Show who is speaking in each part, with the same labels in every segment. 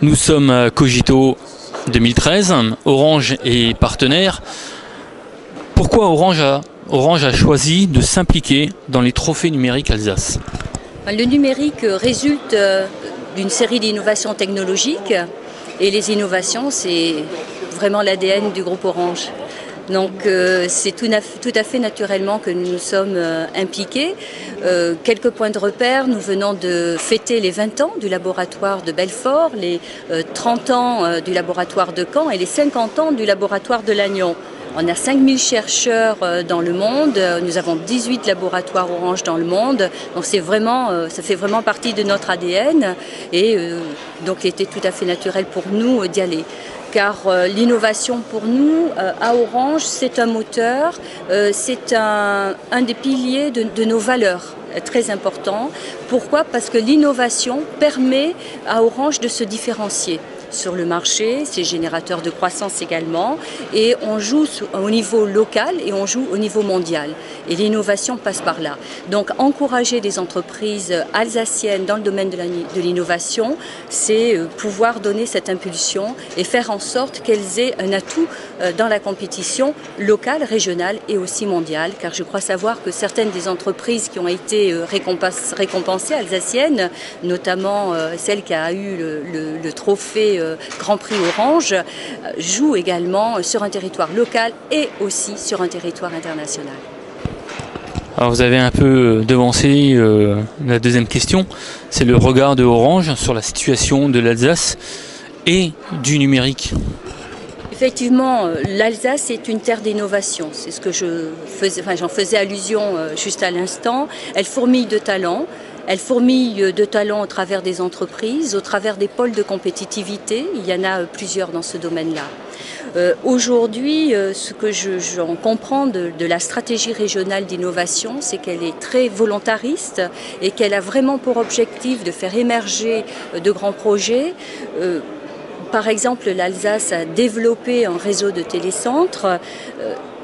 Speaker 1: Nous sommes à Cogito 2013, Orange est partenaire. Pourquoi Orange a choisi de s'impliquer dans les trophées numériques Alsace?
Speaker 2: Le numérique résulte d'une série d'innovations technologiques et les innovations, c'est vraiment l'ADN du groupe Orange. Donc c'est tout à fait naturellement que nous nous sommes impliqués. Quelques points de repère, nous venons de fêter les 20 ans du laboratoire de Belfort, les 30 ans du laboratoire de Caen et les 50 ans du laboratoire de Lannion. On a 5000 chercheurs dans le monde, nous avons 18 laboratoires Orange dans le monde, donc ça fait vraiment partie de notre ADN et donc il était tout à fait naturel pour nous d'y aller. Car l'innovation pour nous, à Orange, c'est un moteur, c'est un des piliers de nos valeurs, très important. Pourquoi? Parce que l'innovation permet à Orange de se différencier sur le marché, c'est générateur de croissance également, et on joue au niveau local et on joue au niveau mondial. Et l'innovation passe par là. Donc encourager des entreprises alsaciennes dans le domaine de l'innovation, c'est pouvoir donner cette impulsion et faire en sorte qu'elles aient un atout dans la compétition locale, régionale et aussi mondiale. Car je crois savoir que certaines des entreprises qui ont été récompensées alsaciennes, notamment celle qui a eu le trophée Grand Prix Orange, joue également sur un territoire local et aussi sur un territoire international.
Speaker 1: Alors vous avez un peu devancé la deuxième question, c'est le regard de Orange sur la situation de l'Alsace et du numérique.
Speaker 2: Effectivement, l'Alsace est une terre d'innovation, c'est ce que j'en faisais allusion juste à l'instant. Elle fourmille de talents. Elle fourmille de talents au travers des entreprises, au travers des pôles de compétitivité. Il y en a plusieurs dans ce domaine-là. Aujourd'hui, ce que j'en comprends de la stratégie régionale d'innovation, c'est qu'elle est très volontariste et qu'elle a vraiment pour objectif de faire émerger de grands projets. Par exemple, l'Alsace a développé un réseau de télécentres.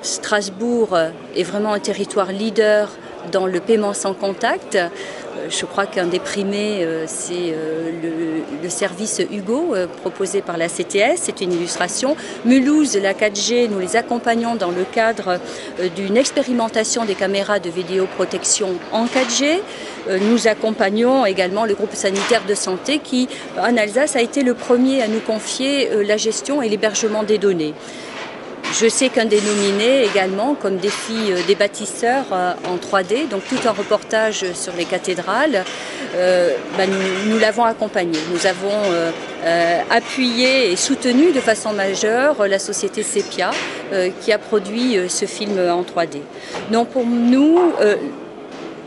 Speaker 2: Strasbourg est vraiment un territoire leader dans le paiement sans contact. Je crois qu'un des primés, c'est le service Hugo proposé par la CTS, c'est une illustration. Mulhouse, la 4G, nous les accompagnons dans le cadre d'une expérimentation des caméras de vidéoprotection en 4G. Nous accompagnons également le groupe sanitaire de santé qui, en Alsace, a été le premier à nous confier la gestion et l'hébergement des données. Je sais qu'un des nominés également, comme défi des bâtisseurs en 3D, donc tout un reportage sur les cathédrales, nous l'avons accompagné. Nous avons appuyé et soutenu de façon majeure la société Sepia qui a produit ce film en 3D. Donc pour nous,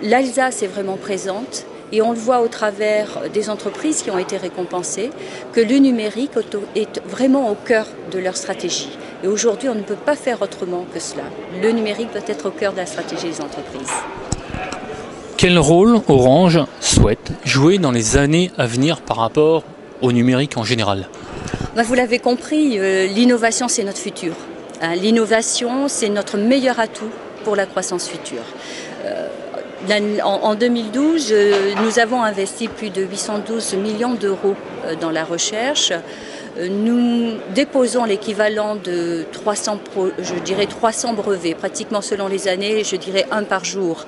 Speaker 2: l'Alsace est vraiment présente. Et on le voit au travers des entreprises qui ont été récompensées, que le numérique est vraiment au cœur de leur stratégie. Et aujourd'hui, on ne peut pas faire autrement que cela. Le numérique doit être au cœur de la stratégie des entreprises.
Speaker 1: Quel rôle Orange souhaite jouer dans les années à venir par rapport au numérique en général?
Speaker 2: Vous l'avez compris, l'innovation, c'est notre futur. L'innovation, c'est notre meilleur atout pour la croissance future. En 2012, nous avons investi plus de 812 millions d'euros dans la recherche. Nous déposons l'équivalent de 300 brevets, pratiquement selon les années, je dirais un par jour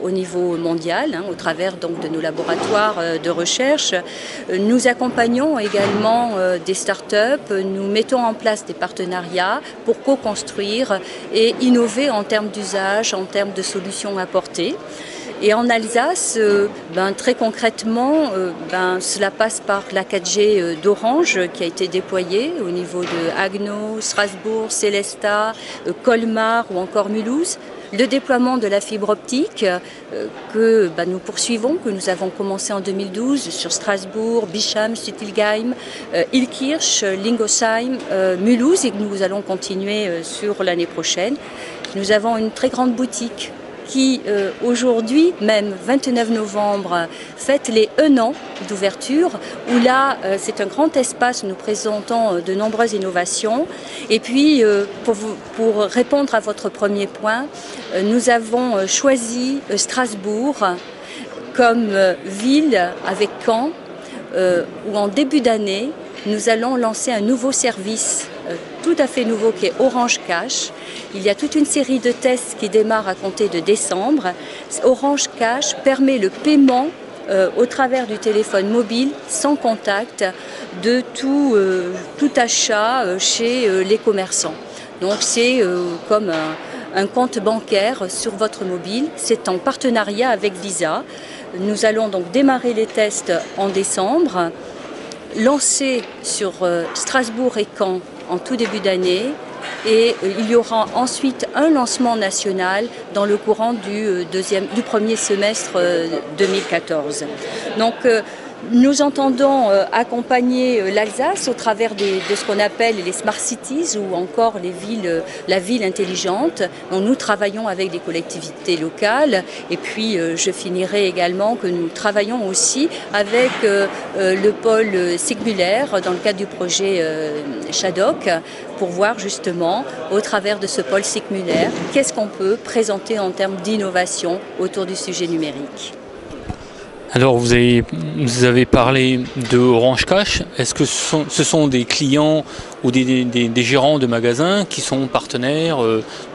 Speaker 2: au niveau mondial, au travers donc de nos laboratoires de recherche. Nous accompagnons également des start-up, nous mettons en place des partenariats pour co-construire et innover en termes d'usage, en termes de solutions apportées. Et en Alsace, très concrètement, cela passe par la 4G d'Orange qui a été déployée au niveau de Haguenau, Strasbourg, Sélestat, Colmar ou encore Mulhouse. Le déploiement de la fibre optique que nous poursuivons, que nous avons commencé en 2012 sur Strasbourg, Bischheim, Stuttilheim, Illkirch, Lingolsheim, Mulhouse et que nous allons continuer sur l'année prochaine. Nous avons une très grande boutique qui aujourd'hui, même 29 novembre, fête les 1 an d'ouverture, où là, c'est un grand espace où nous présentons de nombreuses innovations. Et puis, pour répondre à votre premier point, nous avons choisi Strasbourg comme ville avec Caen, où en début d'année, nous allons lancer un nouveau service tout à fait nouveau qui est Orange Cash. Il y a toute une série de tests qui démarrent à compter de décembre. Orange Cash permet le paiement au travers du téléphone mobile sans contact de tout achat chez les commerçants. Donc c'est comme un compte bancaire sur votre mobile. C'est en partenariat avec Visa. Nous allons donc démarrer les tests en décembre, lancer sur Strasbourg et Caen en tout début d'année, et il y aura ensuite un lancement national dans le courant du premier semestre 2014. Donc nous entendons accompagner l'Alsace au travers de ce qu'on appelle les Smart Cities ou encore la ville intelligente. Donc, nous travaillons avec des collectivités locales et puis je finirai également que nous travaillons aussi avec le pôle Sigmulaire dans le cadre du projet Shadok pour voir justement au travers de ce pôle Sigmulaire qu'est-ce qu'on peut présenter en termes d'innovation autour du sujet numérique.
Speaker 1: Alors vous avez parlé de Orange Cash. Est-ce que ce sont des clients ou des gérants de magasins qui sont partenaires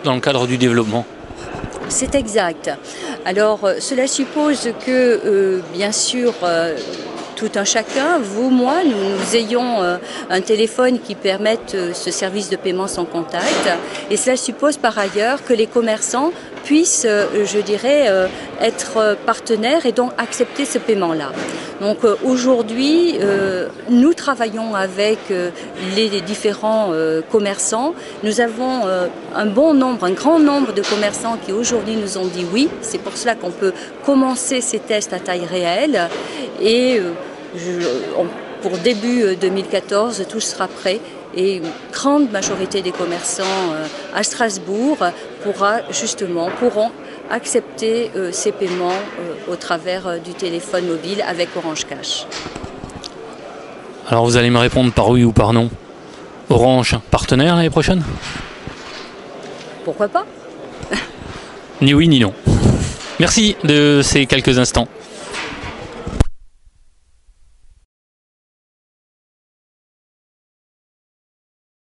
Speaker 1: dans le cadre du développement?
Speaker 2: C'est exact. Alors cela suppose que bien sûr tout un chacun, vous, moi, nous ayons un téléphone qui permette ce service de paiement sans contact, et cela suppose par ailleurs que les commerçants puissent, je dirais, être partenaires et donc accepter ce paiement-là. Donc aujourd'hui, nous travaillons avec les différents commerçants. Nous avons un grand nombre de commerçants qui aujourd'hui nous ont dit oui. C'est pour cela qu'on peut commencer ces tests à taille réelle. Et pour début 2014, tout sera prêt. Et une grande majorité des commerçants à Strasbourg pourront accepter ces paiements au travers du téléphone mobile avec Orange Cash.
Speaker 1: Alors vous allez me répondre par oui ou par non. Orange partenaire l'année prochaine?
Speaker 2: Pourquoi pas?
Speaker 1: Ni oui ni non. Merci de ces quelques instants.